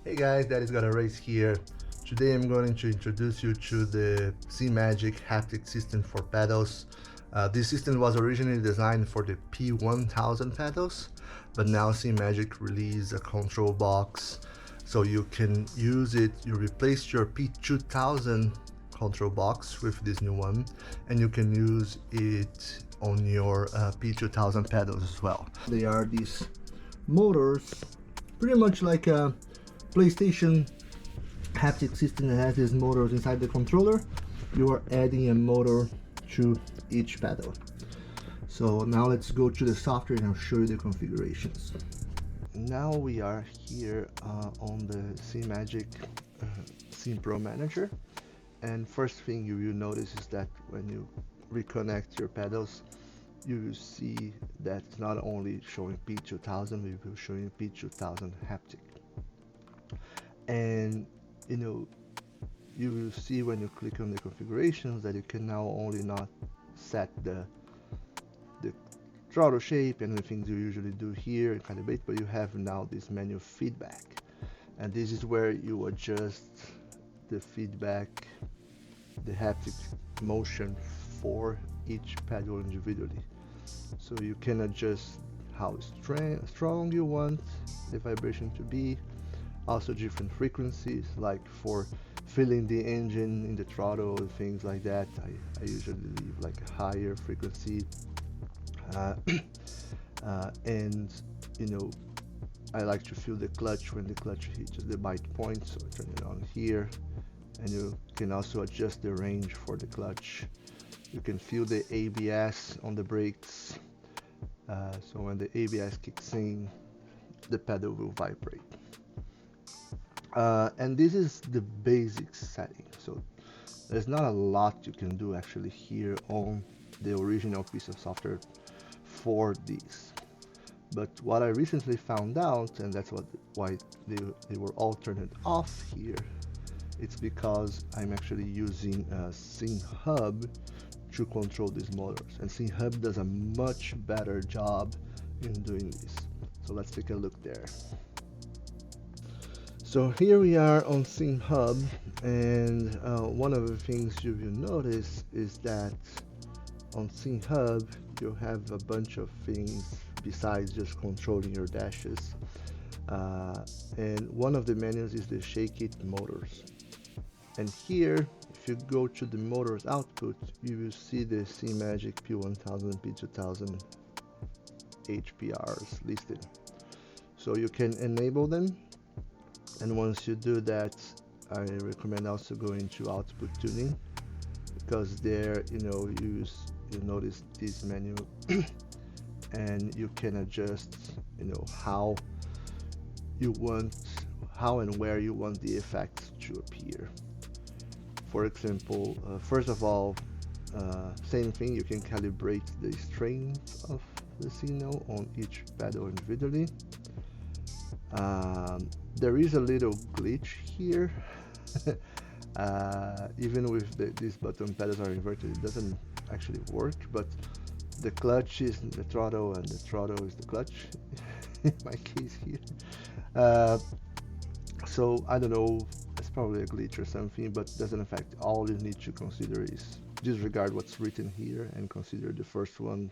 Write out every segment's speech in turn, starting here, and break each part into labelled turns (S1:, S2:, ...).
S1: Hey guys, that is gonna race here. Today I'm going to introduce you to the Simagic Haptic system for pedals. This system was originally designed for the P1000 pedals, but now Simagic released a control box so you can use it. You replace your P2000 control box with this new one, and you can use it on your P2000 pedals as well. They are these motors, pretty much like a PlayStation haptic system that has these motors inside the controller. You are adding a motor to each pedal. So now let's go to the software and I'll show you the configurations. Now we are here on the Simagic Sim Pro Manager, and first thing you will notice is that when you reconnect your pedals, you will see that it's not only showing P2000, we will show you P2000 haptic. And you will see when you click on the configurations that you can now only not set the throttle shape and the things you usually do here in calibrate, but you have now this menu feedback, and this is where you adjust the feedback, the haptic motion for each pedal individually. So you can adjust how strong you want the vibration to be. Also different frequencies, like for filling the engine in the throttle and things like that. I usually leave like a higher frequency, and I like to feel the clutch when the clutch hits the bite point, so I turn it on here, and you can also adjust the range for the clutch. You can feel the ABS on the brakes, so when the ABS kicks in, the pedal will vibrate. And this is the basic setting, so there's not a lot you can do actually here on the original piece of software for these. But what I recently found out, and that's why they were all turned off here, it's because I'm actually using SimHub to control these motors, and SimHub does a much better job in doing this. So let's take a look there. So here we are on SimHub, and one of the things you will notice is that on SimHub you have a bunch of things besides just controlling your dashes, and one of the menus is the ShakeIt motors. And here, if you go to the motors output, you will see the Simagic P1000, P2000 HPRs listed. So you can enable them. And once you do that, I recommend also going to output tuning, because there you notice this menu and you can adjust how and where you want the effects to appear. For example, first of all, same thing, you can calibrate the strength of the signal on each pedal individually. There is a little glitch here. Even with these button pedals are inverted, it doesn't actually work, but the clutch is the throttle and the throttle is the clutch in my case here. So I don't know, it's probably a glitch or something, but it doesn't affect. All you need to consider is disregard what's written here and consider the first one,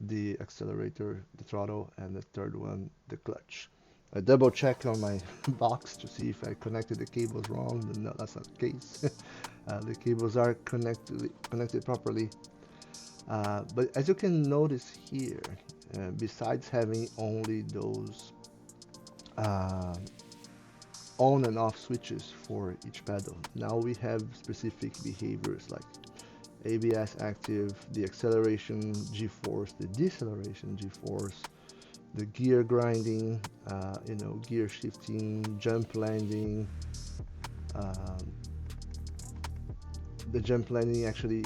S1: the accelerator, the throttle, and the third one, the clutch. I double check on my box to see if I connected the cables wrong. No, that's not the case. The cables are connected properly. But as you can notice here, besides having only those on and off switches for each pedal, now we have specific behaviors like ABS active, the acceleration G-force, the deceleration G-force, the gear grinding, gear shifting, jump landing. The jump landing actually,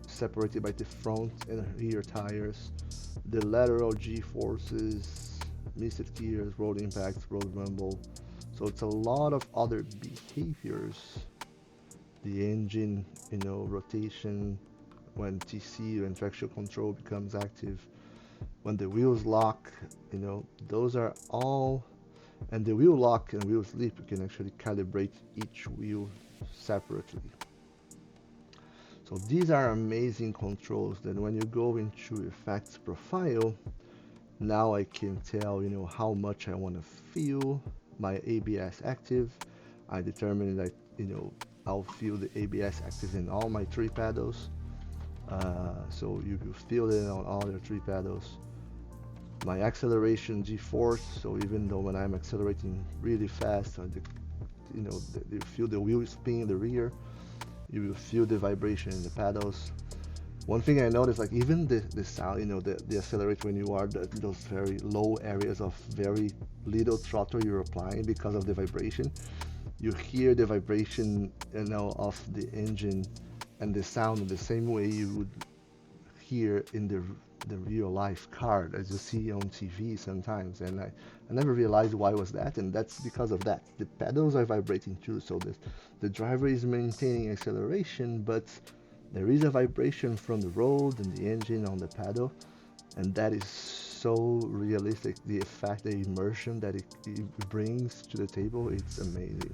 S1: separated by the front and rear tires. The lateral G-forces, missed gears, road impacts, road rumble. So it's a lot of other behaviors. The engine, rotation, when TC, when traction control becomes active, when the wheels lock, those are all And the wheel lock and wheel sleep, you can actually calibrate each wheel separately. So these are amazing controls that when you go into effects profile, now I can tell, how much I want to feel my ABS active. I determine that, I'll feel the ABS active in all my 3 pedals. So you feel it on all your 3 pedals. My acceleration G-force, so even though when I'm accelerating really fast, you feel the wheel spin in the rear, you will feel the vibration in the pedals. One thing I noticed, like even the sound, the accelerator when you are those very low areas of very little throttle you're applying because of the vibration, you hear the vibration, of the engine and the sound the same way you would hear in the real life car as you see on TV sometimes. And I never realized why was that, and that's because of that. The pedals are vibrating too, so the driver is maintaining acceleration, but there is a vibration from the road and the engine on the pedal, and that is so realistic. The effect, the immersion that it brings to the table, it's amazing.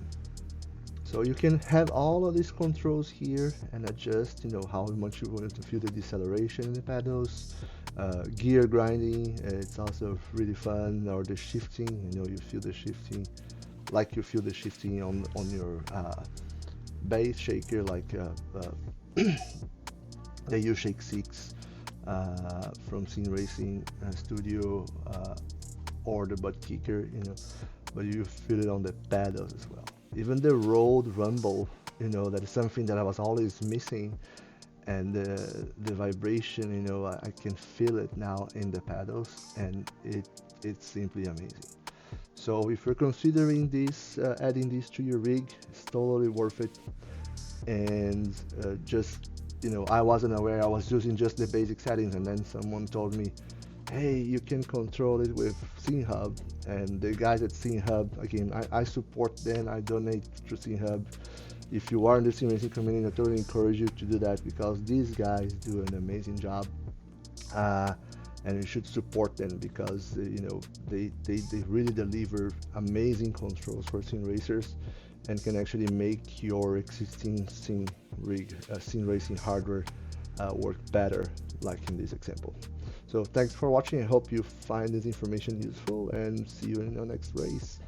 S1: So you can have all of these controls here and adjust, how much you want to feel the deceleration in the pedals. Gear grinding, it's also really fun, or the shifting, you feel the shifting, like you feel the shifting on your bass shaker, like the U-Shake 6 from SimRacing Studio, or the butt kicker, but you feel it on the pedals as well. Even the road rumble, that is something that I was always missing, and the vibration, I can feel it now in the pedals, and it's simply amazing. So if you're considering this, adding this to your rig, it's totally worth it. And just, I wasn't aware, I was using just the basic settings, and then someone told me, hey, you can control it with SimHub. And the guys at SimHub, again, I support them, I donate to SimHub. If you are in the SimRacing community, I totally encourage you to do that, because these guys do an amazing job. And you should support them, because they really deliver amazing controls for sim racers, and can actually make your existing sim racing hardware work better, like in this example. So thanks for watching. I hope you find this information useful, and see you in the next race.